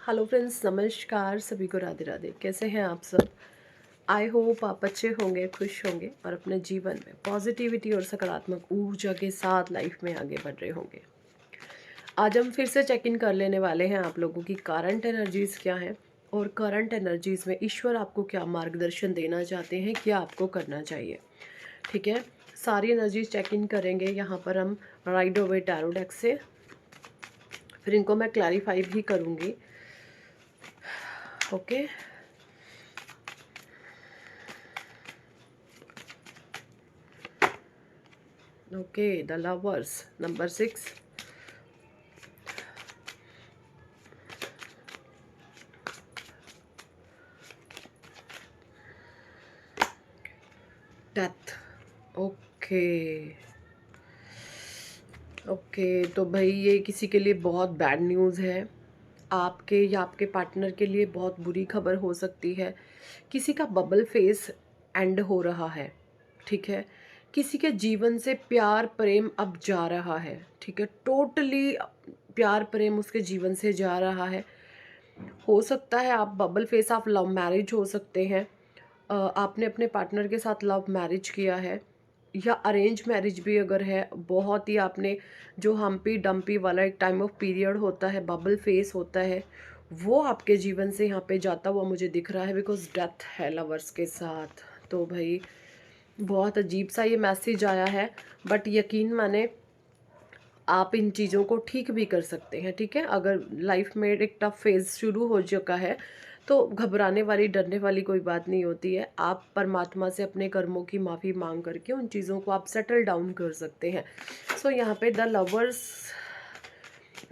Hello friends, नमस्कार। सभी को राधे राधे। कैसे हैं आप सब? आई होप आप अच्छे होंगे, खुश होंगे और अपने जीवन में पॉजिटिविटी और सकारात्मक ऊर्जा के साथ लाइफ में आगे बढ़ रहे होंगे। आज हम फिर से चेक इन कर लेने वाले हैं आप लोगों की करंट एनर्जीज क्या हैं और करंट एनर्जीज में ईश्वर आपको क्या मार्गदर्शन देना चाहते हैं, क्या आपको करना चाहिए। ठीक है, सारी एनर्जीज चेक इन करेंगे यहाँ पर हम राइडर वे टैरो डेक से। फिर इनको मैं क्लैरिफाई भी करूँगी। Okay, okay, the lovers, number 6. Death. Okay okay, तो भाई ये किसी के लिए बहुत बैड न्यूज़ है। आपके या आपके पार्टनर के लिए बहुत बुरी खबर हो सकती है। किसी का बबल फेस एंड हो रहा है। ठीक है, किसी के जीवन से प्यार प्रेम अब जा रहा है। ठीक है, टोटली प्यार प्रेम उसके जीवन से जा रहा है। हो सकता है आप बबल फेस, आप लव मैरिज हो सकते हैं। आपने अपने पार्टनर के साथ लव मैरिज किया है या अरेंज मैरिज भी अगर है। बहुत ही आपने जो हम्पी डम्पी वाला एक टाइम ऑफ पीरियड होता है, बबल फेस होता है, वो आपके जीवन से यहाँ पे जाता हुआ मुझे दिख रहा है। बिकॉज डेथ है लवर्स के साथ। तो भाई बहुत अजीब सा ये मैसेज आया है, बट यकीन माने आप इन चीज़ों को ठीक भी कर सकते हैं। ठीक है, अगर लाइफ में एक टफ फेज शुरू हो चुका है तो घबराने वाली, डरने वाली कोई बात नहीं होती है। आप परमात्मा से अपने कर्मों की माफ़ी मांग करके उन चीज़ों को आप सेटल डाउन कर सकते हैं। सो यहाँ पे द लवर्स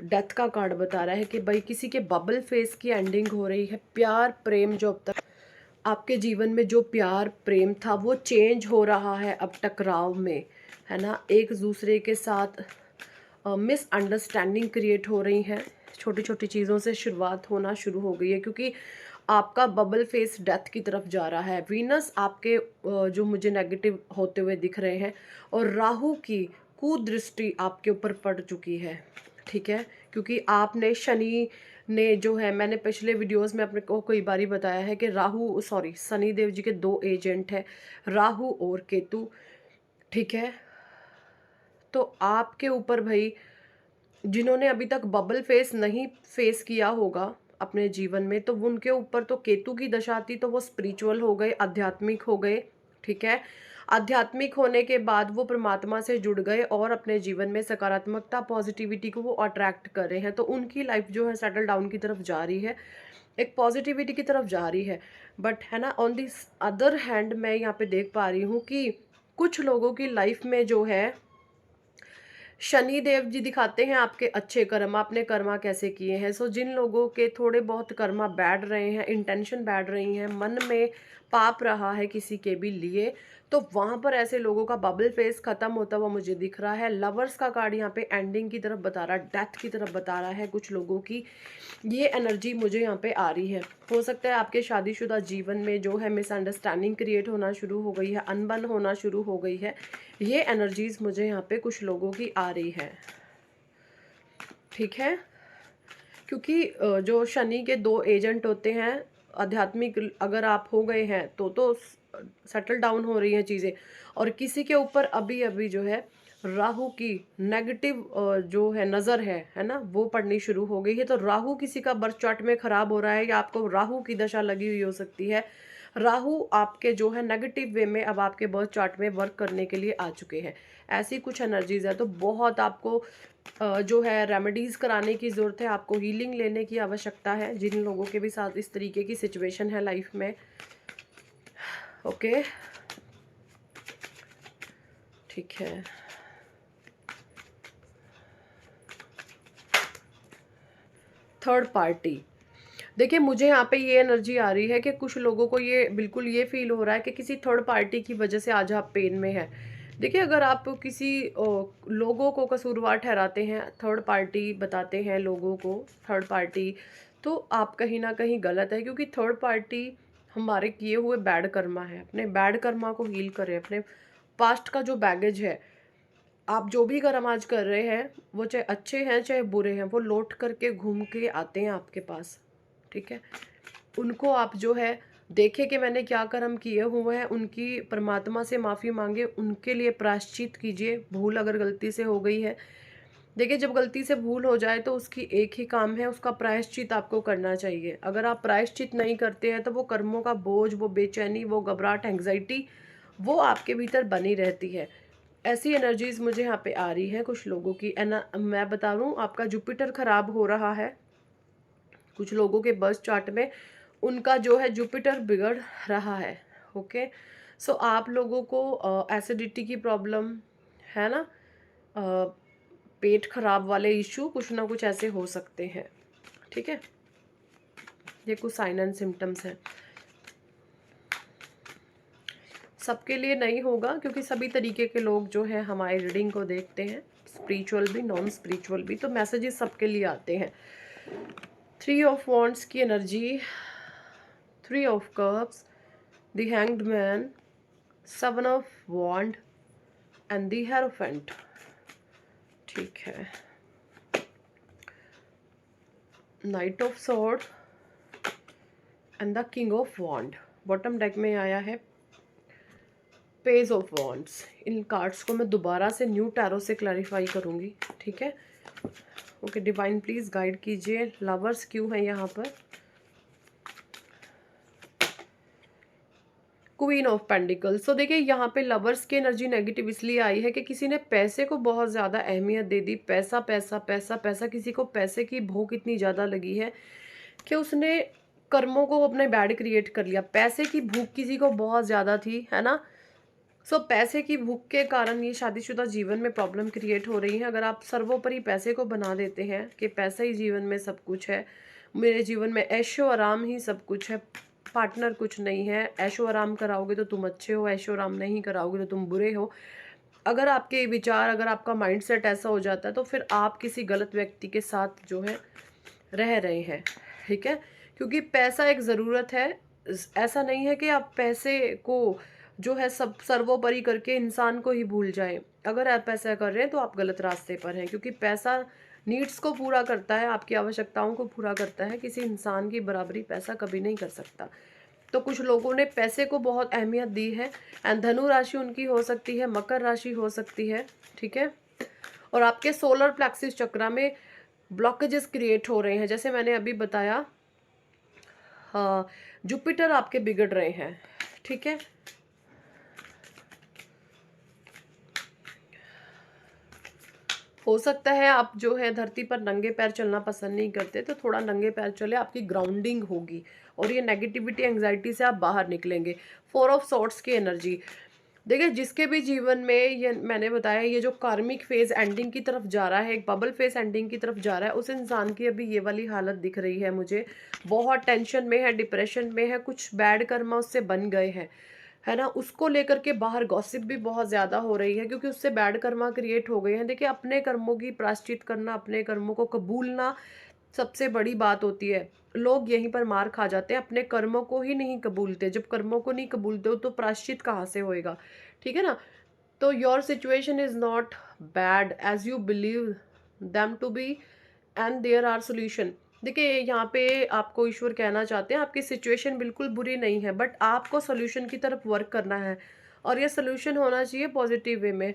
डेथ का कार्ड बता रहा है कि भाई किसी के बबल फेस की एंडिंग हो रही है। प्यार प्रेम जो अब तक आपके जीवन में जो प्यार प्रेम था वो चेंज हो रहा है अब टकराव में, है ना। एक दूसरे के साथ मिसअंडरस्टैंडिंग क्रिएट हो रही है। छोटी छोटी चीज़ों से शुरुआत होना शुरू हो गई है क्योंकि आपका बबल फेस डेथ की तरफ जा रहा है। वीनस आपके जो मुझे नेगेटिव होते हुए दिख रहे हैं और राहु की कुदृष्टि आपके ऊपर पड़ चुकी है। ठीक है, क्योंकि आपने शनि ने जो है, मैंने पिछले वीडियोस में अपने को कई बारी बताया है कि राहु सॉरी शनि देव जी के दो एजेंट हैं, राहु और केतु। ठीक है, तो आपके ऊपर भाई जिन्होंने अभी तक बबल फेस नहीं फेस किया होगा अपने जीवन में, तो उनके ऊपर तो केतु की दशा थी, तो वो स्पिरिचुअल हो गए, आध्यात्मिक हो गए। ठीक है, आध्यात्मिक होने के बाद वो परमात्मा से जुड़ गए और अपने जीवन में सकारात्मकता पॉजिटिविटी को वो अट्रैक्ट कर रहे हैं। तो उनकी लाइफ जो है सेटल डाउन की तरफ जा रही है, एक पॉजिटिविटी की तरफ जा रही है। बट है ना, ऑन दिस अदर हैंड मैं यहाँ पे देख पा रही हूँ कि कुछ लोगों की लाइफ में जो है शनि देव जी दिखाते हैं आपके अच्छे कर्म, आपने कर्मा कैसे किए हैं। सो जिन लोगों के थोड़े बहुत कर्मा बैठ रहे हैं, इंटेंशन बैठ रही हैं, मन में पाप रहा है किसी के भी लिए, तो वहाँ पर ऐसे लोगों का बबल फेस खत्म होता हुआ मुझे दिख रहा है। लवर्स का कार्ड यहाँ पे एंडिंग की तरफ बता रहा है, डेथ की तरफ बता रहा है कुछ लोगों की। ये एनर्जी मुझे यहाँ पे आ रही है। हो सकता है आपके शादीशुदा जीवन में जो है मिसअंडरस्टैंडिंग क्रिएट होना शुरू हो गई है, अनबन होना शुरू हो गई है। ये एनर्जीज मुझे यहाँ पे कुछ लोगों की आ रही है। ठीक है, क्योंकि जो शनि के दो एजेंट होते हैं, आध्यात्मिक अगर आप हो गए हैं तो सेटल डाउन हो रही हैं चीज़ें। और किसी के ऊपर अभी अभी जो है राहु की नेगेटिव जो है नज़र है ना, वो पड़नी शुरू हो गई है। तो राहु किसी का बर्थ चार्ट में खराब हो रहा है या आपको राहु की दशा लगी हुई हो सकती है। राहु आपके जो है नेगेटिव वे में अब आपके बर्थ चार्ट में वर्क करने के लिए आ चुके हैं। ऐसी कुछ एनर्जीज है, तो बहुत आपको जो है रेमेडीज़ कराने की ज़रूरत है, आपको हीलिंग लेने की आवश्यकता है जिन लोगों के भी साथ इस तरीके की सिचुएशन है लाइफ में। ओके, ठीक है। थर्ड पार्टी, देखिए मुझे यहाँ पे ये एनर्जी आ रही है कि कुछ लोगों को ये बिल्कुल ये फील हो रहा है कि किसी थर्ड पार्टी की वजह से आज आप पेन में हैं। देखिए, अगर आप किसी लोगों को कसूरवार ठहराते हैं, थर्ड पार्टी बताते हैं लोगों को थर्ड पार्टी, तो आप कहीं ना कहीं गलत है। क्योंकि थर्ड पार्टी हमारे किए हुए बैड कर्मा है। अपने बैड कर्मा को हील करें, अपने पास्ट का जो बैगेज है। आप जो भी कर्म आज कर रहे हैं, वो चाहे अच्छे हैं चाहे बुरे हैं, वो लौट करके घूम के आते हैं आपके पास। ठीक है। उनको आप जो है देखें कि मैंने क्या कर्म किए हुए हैं, उनकी परमात्मा से माफ़ी मांगे, उनके लिए प्रायश्चित कीजिए। भूल अगर गलती से हो गई है, देखिए जब गलती से भूल हो जाए तो उसकी एक ही काम है, उसका प्रायश्चित आपको करना चाहिए। अगर आप प्रायश्चित नहीं करते हैं तो वो कर्मों का बोझ, वो बेचैनी, वो घबराहट, एंग्जाइटी, वो आपके भीतर बनी रहती है। ऐसी एनर्जीज मुझे यहाँ पे आ रही है कुछ लोगों की। मैं बता रहा हूँ, आपका जुपिटर खराब हो रहा है। कुछ लोगों के बर्थ चार्ट में उनका जो है जुपिटर बिगड़ रहा है। ओके, सो आप लोगों को एसिडिटी की प्रॉब्लम है ना, पेट खराब वाले इशू कुछ ना कुछ ऐसे हो सकते हैं। ठीक है, ये कुछ साइन एंड सिम्टम्स हैं। सबके लिए नहीं होगा क्योंकि सभी तरीके के लोग जो है हमारी रीडिंग को देखते हैं, स्पिरिचुअल भी, नॉन स्पिरिचुअल भी, तो मैसेजेस सबके लिए आते हैं। 3 ऑफ वॉन्ड्स की energy, 3 of cups, the hanged man, 7 of wand and the hierophant. ठीक है, knight of sword and the king of wand. Bottom deck में आया है पेज ऑफ वॉन्ड्स। इन कार्ड्स को मैं दोबारा से न्यू टैरो से क्लैरिफाई करूंगी। ठीक है, ओके, डिवाइन प्लीज गाइड कीजिए, लवर्स क्यों है यहाँ पर। Queen of pentacles. तो देखिए यहाँ पे लवर्स की एनर्जी नेगेटिव इसलिए आई है कि किसी ने पैसे को बहुत ज़्यादा अहमियत दे दी। पैसा पैसा पैसा पैसा, किसी को पैसे की भूख इतनी ज़्यादा लगी है कि उसने कर्मों को अपने बैड क्रिएट कर लिया। पैसे की भूख किसी को बहुत ज़्यादा थी, है ना। सो पैसे की भूख के कारण ये शादीशुदा जीवन में प्रॉब्लम क्रिएट हो रही है। अगर आप सर्वोपरि पैसे को बना देते हैं कि पैसा ही जीवन में सब कुछ है, मेरे जीवन में ऐशो आराम ही सब कुछ है, पार्टनर कुछ नहीं है, ऐशो आराम कराओगे तो तुम अच्छे हो, ऐशो आराम नहीं कराओगे तो तुम बुरे हो। अगर आपके विचार, अगर आपका माइंडसेट ऐसा हो जाता है तो फिर आप किसी गलत व्यक्ति के साथ जो है रह रहे हैं। ठीक है, क्योंकि पैसा एक ज़रूरत है। ऐसा नहीं है कि आप पैसे को जो है सब सर्वोपरि करके इंसान को ही भूल जाएं। अगर आप ऐसा कर रहे हैं तो आप गलत रास्ते पर हैं, क्योंकि पैसा नीड्स को पूरा करता है, आपकी आवश्यकताओं को पूरा करता है। किसी इंसान की बराबरी पैसा कभी नहीं कर सकता। तो कुछ लोगों ने पैसे को बहुत अहमियत दी है। एंड धनु राशि उनकी हो सकती है, मकर राशि हो सकती है। ठीक है, और आपके सोलर प्लेक्सिस चक्रा में ब्लॉकेजेस क्रिएट हो रहे हैं, जैसे मैंने अभी बताया। हाँ, जुपिटर आपके बिगड़ रहे हैं। ठीक है, हो सकता है आप जो है धरती पर नंगे पैर चलना पसंद नहीं करते, तो थोड़ा नंगे पैर चले, आपकी ग्राउंडिंग होगी और ये नेगेटिविटी, एंग्जाइटी से आप बाहर निकलेंगे। 4 ऑफ सॉर्ड्स की एनर्जी, देखिए जिसके भी जीवन में ये मैंने बताया, ये जो कार्मिक फेज एंडिंग की तरफ जा रहा है, एक बबल फेज एंडिंग की तरफ जा रहा है, उस इंसान की अभी ये वाली हालत दिख रही है मुझे। बहुत टेंशन में है, डिप्रेशन में है, कुछ बैड कर्मा उससे बन गए हैं, है ना। उसको लेकर के बाहर गॉसिप भी बहुत ज़्यादा हो रही है क्योंकि उससे बैड कर्मा क्रिएट हो गए हैं। देखिए अपने कर्मों की प्रायश्चित करना, अपने कर्मों को कबूलना सबसे बड़ी बात होती है। लोग यहीं पर मार खा जाते हैं, अपने कर्मों को ही नहीं कबूलते। जब कर्मों को नहीं कबूलते हो तो प्रायश्चित कहाँ से होएगा। ठीक है ना। तो your situation is not bad as you believe them to be, and there are solution. देखिए यहाँ पे आपको ईश्वर कहना चाहते हैं आपकी सिचुएशन बिल्कुल बुरी नहीं है, बट आपको सोल्यूशन की तरफ वर्क करना है, और ये सोल्यूशन होना चाहिए पॉजिटिव वे में।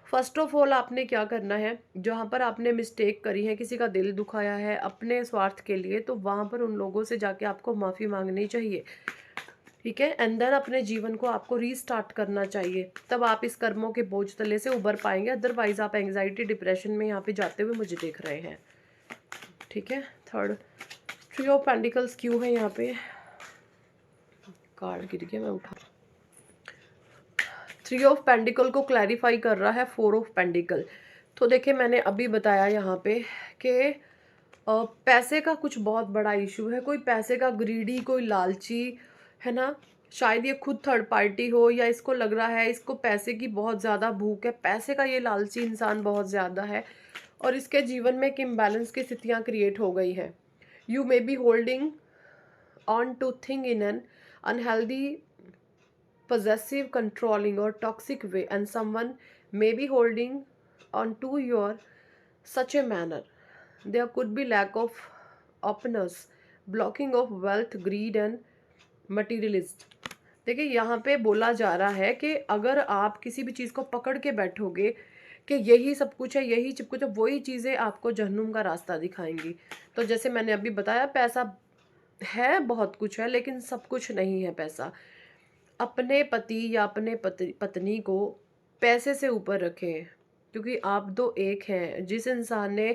फर्स्ट ऑफ ऑल आपने क्या करना है, जहाँ पर आपने मिस्टेक करी है, किसी का दिल दुखाया है अपने स्वार्थ के लिए, तो वहाँ पर उन लोगों से जाके आपको माफ़ी मांगनी चाहिए। ठीक है, एंड देन अपने जीवन को आपको रीस्टार्ट करना चाहिए, तब आप इस कर्मों के बोझ तले से उबर पाएंगे। अदरवाइज आप एंग्जाइटी, डिप्रेशन में यहाँ पे जाते हुए मुझे देख रहे हैं। ठीक है, थर्ड 3 ऑफ पेंटिकल्स क्यों है यहाँ पे, कार्ड गिर गया, मैं उठा। 3 ऑफ पेंटिकल को क्लैरिफाई कर रहा है 4 ऑफ पेंटिकल। तो देखिए मैंने अभी बताया यहाँ पे कि पैसे का कुछ बहुत बड़ा इशू है, कोई पैसे का ग्रीडी, कोई लालची, है ना। शायद ये खुद थर्ड पार्टी हो, या इसको लग रहा है इसको पैसे की बहुत ज़्यादा भूख है, पैसे का ये लालची इंसान बहुत ज़्यादा है, और इसके जीवन में एक इम्बैलेंस की स्थितियाँ क्रिएट हो गई है। You may be holding on to thing in an unhealthy, possessive, controlling or toxic way, and someone may be holding on to your such a manner. There could be lack of openness blocking of wealth, grid and materialist. देखिए यहाँ पे बोला जा रहा है कि अगर आप किसी भी चीज़ को पकड़ के बैठोगे कि यही सब कुछ है, यही सब कुछ है, वही चीज़ें आपको जहन्नुम का रास्ता दिखाएंगी। तो जैसे मैंने अभी बताया, पैसा है, बहुत कुछ है, लेकिन सब कुछ नहीं है पैसा। अपने पति या अपने पत्नी को पैसे से ऊपर रखें, क्योंकि आप दो एक हैं। जिस इंसान ने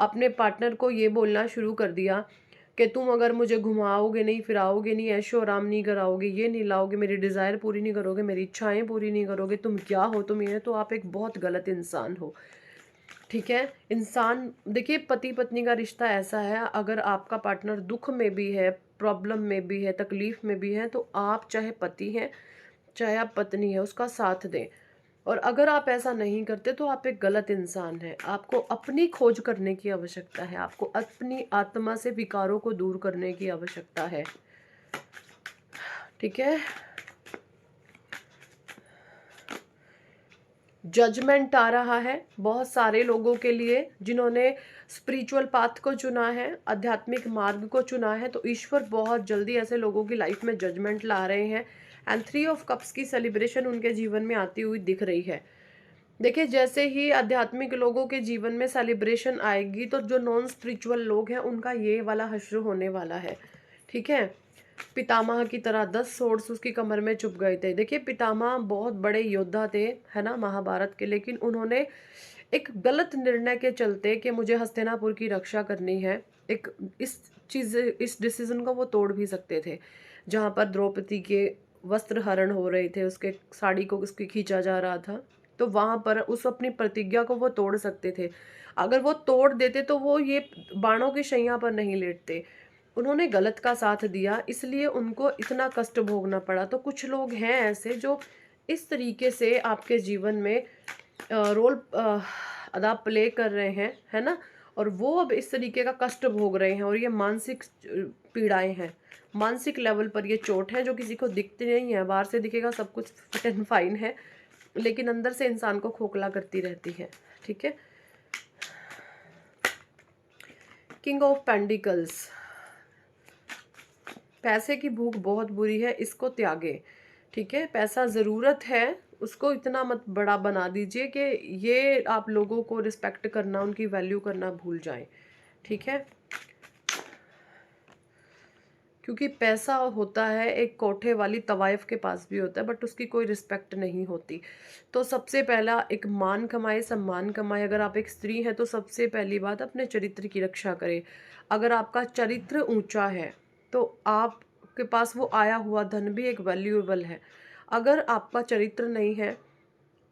अपने पार्टनर को ये बोलना शुरू कर दिया कि तुम अगर मुझे घुमाओगे नहीं, फिराओगे नहीं, ऐशो आराम नहीं कराओगे, ये नहीं लाओगे, मेरी डिज़ायर पूरी नहीं करोगे, मेरी इच्छाएं पूरी नहीं करोगे, तुम क्या हो, तुम ये, तो आप एक बहुत गलत इंसान हो। ठीक है, इंसान देखिए, पति पत्नी का रिश्ता ऐसा है, अगर आपका पार्टनर दुख में भी है, प्रॉब्लम में भी है, तकलीफ में भी है, तो आप चाहे पति हैं चाहे आप पत्नी है, उसका साथ दें। और अगर आप ऐसा नहीं करते तो आप एक गलत इंसान हैं। आपको अपनी खोज करने की आवश्यकता है, आपको अपनी आत्मा से विकारों को दूर करने की आवश्यकता है। ठीक है, जजमेंट आ रहा है बहुत सारे लोगों के लिए जिन्होंने स्पिरिचुअल पाथ को चुना है, आध्यात्मिक मार्ग को चुना है, तो ईश्वर बहुत जल्दी ऐसे लोगों की लाइफ में जजमेंट ला रहे हैं। एंड 3 ऑफ कप्स की सेलिब्रेशन उनके जीवन में आती हुई दिख रही है। देखिए, जैसे ही आध्यात्मिक लोगों के जीवन में सेलिब्रेशन आएगी, तो जो नॉन स्पिरिचुअल लोग हैं उनका ये वाला हश्र होने वाला है। ठीक है, पितामह की तरह 10 सोर्स उसकी कमर में चुभ गए थे। देखिए, पितामह बहुत बड़े योद्धा थे, है ना, महाभारत के, लेकिन उन्होंने एक गलत निर्णय के चलते कि मुझे हस्तिनापुर की रक्षा करनी है, एक इस डिसीजन को वो तोड़ भी सकते थे। जहाँ पर द्रौपदी के वस्त्र हरण हो रहे थे, उसके साड़ी को उसकी खींचा जा रहा था, तो वहाँ पर उस अपनी प्रतिज्ञा को वो तोड़ सकते थे। अगर वो तोड़ देते तो वो ये बाणों की शैया पर नहीं लेटते। उन्होंने गलत का साथ दिया, इसलिए उनको इतना कष्ट भोगना पड़ा। तो कुछ लोग हैं ऐसे जो इस तरीके से आपके जीवन में रोल अदा प्ले कर रहे हैं, है ना, और वो अब इस तरीके का कष्ट भोग रहे हैं, और ये मानसिक पीड़ाएं हैं, मानसिक लेवल पर ये चोट है जो किसी को दिखती नहीं है। बाहर से दिखेगा सब कुछ फिट एंड फाइन है, लेकिन अंदर से इंसान को खोखला करती रहती है। ठीक है, किंग ऑफ पेंडिकल्स, पैसे की भूख बहुत बुरी है, इसको त्यागे। ठीक है, पैसा ज़रूरत है, उसको इतना मत बड़ा बना दीजिए कि ये आप लोगों को रिस्पेक्ट करना, उनकी वैल्यू करना भूल जाएं। ठीक है, क्योंकि पैसा होता है एक कोठे वाली तवाइफ के पास भी होता है, बट उसकी कोई रिस्पेक्ट नहीं होती। तो सबसे पहला एक मान कमाए, सम्मान कमाए। अगर आप एक स्त्री हैं तो सबसे पहली बात अपने चरित्र की रक्षा करें। अगर आपका चरित्र ऊंचा है तो आपके पास वो आया हुआ धन भी एक वैल्यूएबल है। अगर आपका चरित्र नहीं है,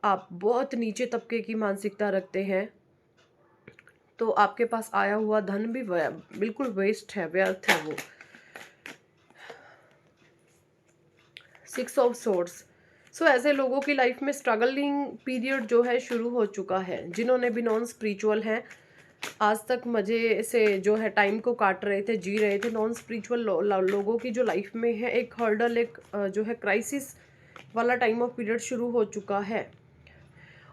आप बहुत नीचे तबके की मानसिकता रखते हैं, तो आपके पास आया हुआ धन भी बिल्कुल वेस्ट है, व्यर्थ है वो। 6 ऑफ सोर्ड्स, सो ऐसे लोगों की लाइफ में स्ट्रगलिंग पीरियड जो है शुरू हो चुका है। जिन्होंने भी नॉन स्पिरिचुअल हैं, आज तक मज़े से जो है टाइम को काट रहे थे, जी रहे थे, नॉन स्पिरिचुअल लोगों की जो लाइफ में है एक हर्डल, एक जो है क्राइसिस वाला टाइम ऑफ पीरियड शुरू हो चुका है।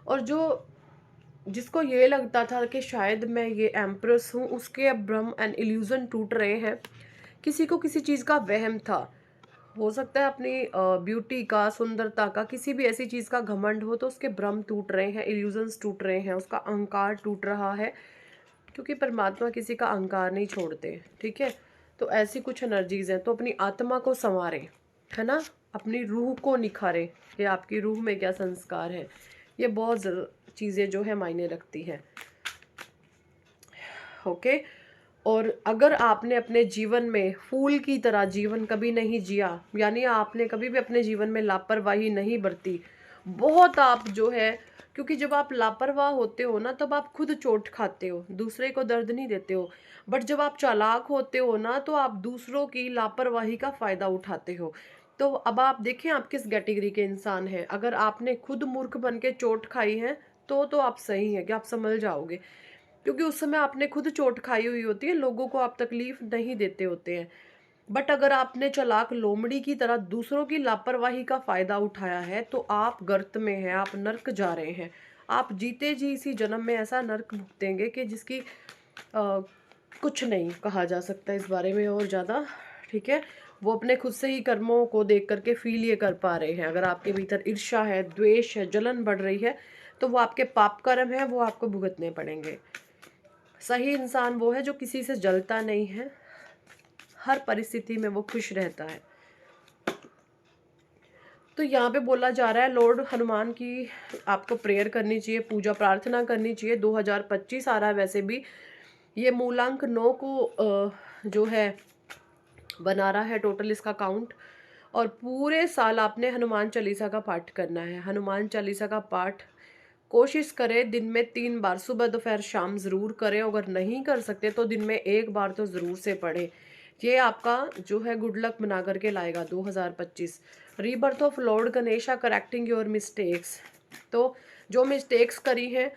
और जो जिसको ये लगता था कि शायद मैं ये एम्प्रेस हूँ, उसके अब भ्रम एंड इल्यूजन टूट रहे हैं। किसी को किसी चीज़ का वहम था, हो सकता है अपनी ब्यूटी का, सुंदरता का, किसी भी ऐसी चीज़ का घमंड हो, तो उसके भ्रम टूट रहे हैं, इल्यूजन्स टूट रहे हैं, उसका अहंकार टूट रहा है, क्योंकि परमात्मा किसी का अहंकार नहीं छोड़ते। ठीक है, तो ऐसी कुछ एनर्जीज हैं, तो अपनी आत्मा को संवारें, है ना, अपनी रूह को निखारें कि आपकी रूह में क्या संस्कार है। ये बहुत चीज़ें जो है मायने रखती हैं। ओके, और अगर आपने अपने जीवन में फूल की तरह जीवन कभी नहीं जिया, यानी आपने कभी भी अपने जीवन में लापरवाही नहीं बरती, बहुत आप जो है, क्योंकि जब आप लापरवाह होते हो ना, तब आप खुद चोट खाते हो, दूसरे को दर्द नहीं देते हो। बट जब आप चालाक होते हो ना, तो आप दूसरों की लापरवाही का फ़ायदा उठाते हो। तो अब आप देखें आप किस कैटेगरी के इंसान हैं। अगर आपने खुद मूर्ख बन के चोट खाई है, तो आप सही हैं कि आप संभल जाओगे, क्योंकि उस समय आपने खुद चोट खाई हुई होती है, लोगों को आप तकलीफ नहीं देते होते हैं। बट अगर आपने चालाक लोमड़ी की तरह दूसरों की लापरवाही का फायदा उठाया है, तो आप गर्त में हैं, आप नर्क जा रहे हैं। आप जीते जी इसी जन्म में ऐसा नर्क भुगतेंगे कि जिसकी कुछ नहीं कहा जा सकता इस बारे में और ज़्यादा, ठीक है। वो अपने खुद से ही कर्मों को देख करके फील ये कर पा रहे हैं। अगर आपके भीतर ईर्ष्या है, द्वेष है, जलन बढ़ रही है, तो वो आपके पाप कर्म है, वो आपको भुगतने पड़ेंगे। सही इंसान वो है जो किसी से जलता नहीं है, हर परिस्थिति में वो खुश रहता है। तो यहाँ पे बोला जा रहा है लॉर्ड हनुमान की आपको प्रेयर करनी चाहिए, पूजा प्रार्थना करनी चाहिए। 2025 आ रहा है, वैसे भी ये मूलांक 9 को जो है बना रहा है टोटल इसका काउंट। और पूरे साल आपने हनुमान चालीसा का पाठ करना है। हनुमान चालीसा का पाठ कोशिश करें दिन में 3 बार, सुबह दोपहर शाम ज़रूर करें। अगर नहीं कर सकते तो दिन में 1 बार तो ज़रूर से पढ़ें। ये आपका जो है गुड लक बना करके लाएगा 2025। Rebirth of Lord Ganesha correcting your mistakes. तो जो मिस्टेक्स करी हैं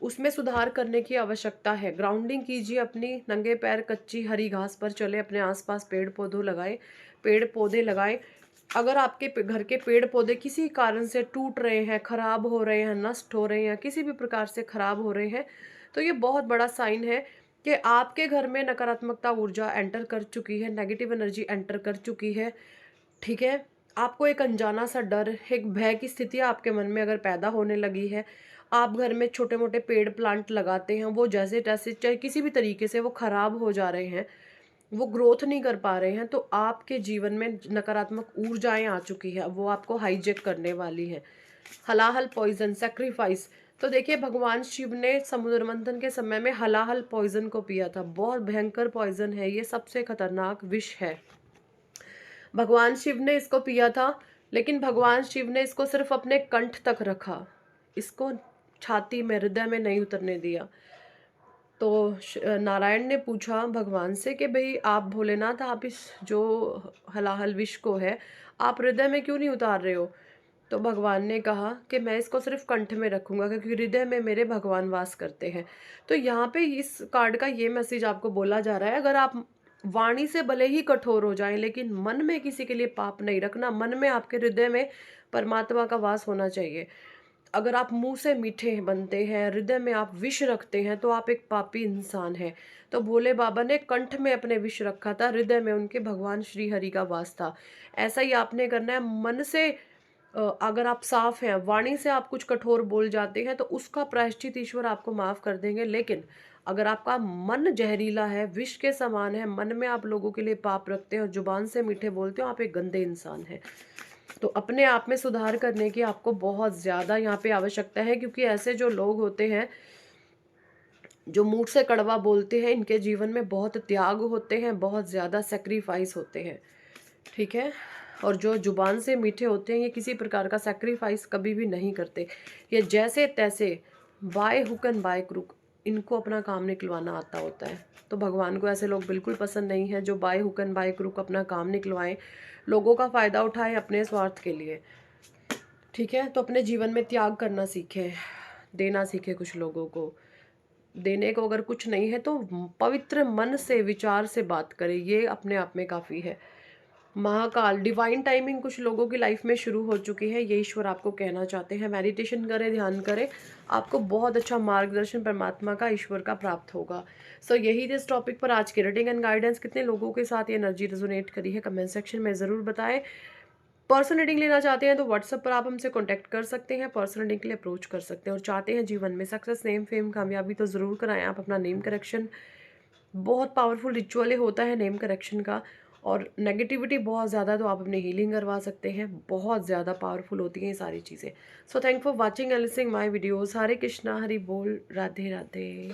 उसमें सुधार करने की आवश्यकता है। ग्राउंडिंग कीजिए अपनी, नंगे पैर कच्ची हरी घास पर चले, अपने आसपास पेड़ पौधे लगाएं। अगर आपके घर के पेड़ पौधे किसी कारण से टूट रहे हैं, खराब हो रहे हैं, नष्ट हो रहे हैं, किसी भी प्रकार से खराब हो रहे हैं, तो ये बहुत बड़ा साइन है कि आपके घर में नकारात्मकता ऊर्जा एंटर कर चुकी है, नेगेटिव एनर्जी एंटर कर चुकी है, ठीक है। आपको एक अनजाना सा डर, एक भय की स्थिति आपके मन में अगर पैदा होने लगी है, आप घर में छोटे मोटे पेड़ प्लांट लगाते हैं, वो जैसे तैसे चाहे किसी भी तरीके से वो खराब हो जा रहे हैं, वो ग्रोथ नहीं कर पा रहे हैं, तो आपके जीवन में नकारात्मक ऊर्जाएं आ चुकी है, वो आपको हाईजैक करने वाली है। हलाहल पॉइजन सेक्रीफाइस। तो देखिए भगवान शिव ने समुद्र मंथन के समय में हलाहल पॉइजन को पिया था। बहुत भयंकर पॉइजन है ये, सबसे खतरनाक विष है। भगवान शिव ने इसको पिया था, लेकिन भगवान शिव ने इसको सिर्फ अपने कंठ तक रखा, इसको छाती में, हृदय में नहीं उतरने दिया। तो नारायण ने पूछा भगवान से कि भाई आप भोलेनाथ, आप इस जो हलाहल विष को है आप हृदय में क्यों नहीं उतार रहे हो? तो भगवान ने कहा कि मैं इसको सिर्फ कंठ में रखूंगा क्योंकि हृदय में मेरे भगवान वास करते हैं। तो यहाँ पे इस कार्ड का ये मैसेज आपको बोला जा रहा है, अगर आप वाणी से भले ही कठोर हो जाएं लेकिन मन में किसी के लिए पाप नहीं रखना। मन में, आपके हृदय में परमात्मा का वास होना चाहिए। अगर आप मुंह से मीठे बनते हैं, हृदय में आप विष रखते हैं, तो आप एक पापी इंसान हैं। तो भोले बाबा ने कंठ में अपने विष रखा था, हृदय में उनके भगवान श्री हरि का वास था। ऐसा ही आपने करना है। मन से अगर आप साफ हैं, वाणी से आप कुछ कठोर बोल जाते हैं, तो उसका प्रायश्चित ईश्वर आपको माफ कर देंगे। लेकिन अगर आपका मन जहरीला है, विष के समान है, मन में आप लोगों के लिए पाप रखते हैं और जुबान से मीठे बोलते हो, आप एक गंदे इंसान हैं। तो अपने आप में सुधार करने की आपको बहुत ज़्यादा यहाँ पे आवश्यकता है, क्योंकि ऐसे जो लोग होते हैं जो मुंह से कड़वा बोलते हैं, इनके जीवन में बहुत त्याग होते हैं, बहुत ज़्यादा सेक्रीफाइस होते हैं, ठीक है। और जो जुबान से मीठे होते हैं, ये किसी प्रकार का सेक्रीफाइस कभी भी नहीं करते। ये जैसे तैसे by hook and by crook इनको अपना काम निकलवाना आता होता है। तो भगवान को ऐसे लोग बिल्कुल पसंद नहीं है जो by hook and by crook अपना काम निकलवाएं, लोगों का फ़ायदा उठाएं अपने स्वार्थ के लिए, ठीक है। तो अपने जीवन में त्याग करना सीखें, देना सीखें। कुछ लोगों को देने को अगर कुछ नहीं है तो पवित्र मन से, विचार से बात करें, ये अपने आप में काफ़ी है। महाकाल डिवाइन टाइमिंग कुछ लोगों की लाइफ में शुरू हो चुकी है, ये ईश्वर आपको कहना चाहते हैं। मेडिटेशन करें, ध्यान करें, आपको बहुत अच्छा मार्गदर्शन परमात्मा का, ईश्वर का प्राप्त होगा। सो यही थी इस टॉपिक पर आज की रीडिंग एंड गाइडेंस। कितने लोगों के साथ ये एनर्जी रेजोनेट करी है कमेंट सेक्शन में ज़रूर बताएं। पर्सनल रीडिंग लेना चाहते हैं तो व्हाट्सएप पर आप हमसे कांटेक्ट कर सकते हैं, पर्सनल रीडिंग के लिए अप्रोच कर सकते हैं। और चाहते हैं जीवन में सक्सेस, नेम, फेम, कामयाबी, तो ज़रूर कराएं आप अपना नेम करेक्शन। बहुत पावरफुल रिचुअल होता है नेम करेक्शन का। और नेगेटिविटी बहुत ज़्यादा, तो आप अपनी हीलिंग करवा सकते हैं। बहुत ज़्यादा पावरफुल होती हैं ये सारी चीज़ें। So thank for watching and listening my videos. Hare Krishna, Hari बोल, राधे राधे।